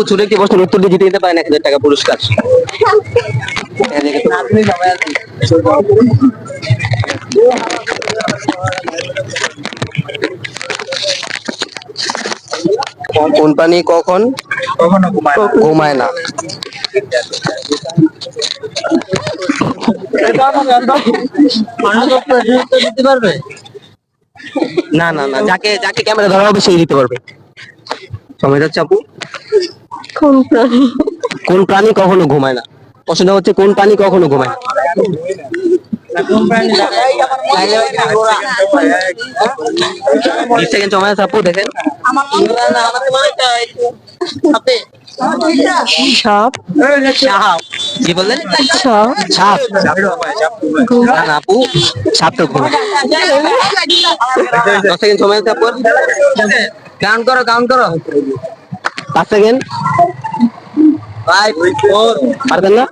ছোট একটি প্রশ্নের উত্তর দিয়ে জিতে নিতে পারেন 1,000 টাকা পুরস্কার। কোন প্রাণী কখন কখনো ঘুমায় না? দিতে পারবে? না না না, যাকে যাকে ক্যামেরা ধরা হবে সেই দিতে পারবে। সময় যাচ্ছে আপু। কোন প্রাণী? কোন প্রাণী কখনো ঘুমায় না? প্রশ্নটা হচ্ছে কোন প্রাণী কখনো ঘুমায় না? কোন প্রাণী? 20 সেকেন্ড সময় আছে আপু, দেখেন। সাপ। সাপ। কি বললেন? সাপ। সাপ। না না আপু, সাপ তো ঘুমায়। 10 সেকেন্ড সময় আছে আপু। কাউন্ট করো, কাউন্ট করো। 5 সেকেন্ড। 5 4 পারবেন না?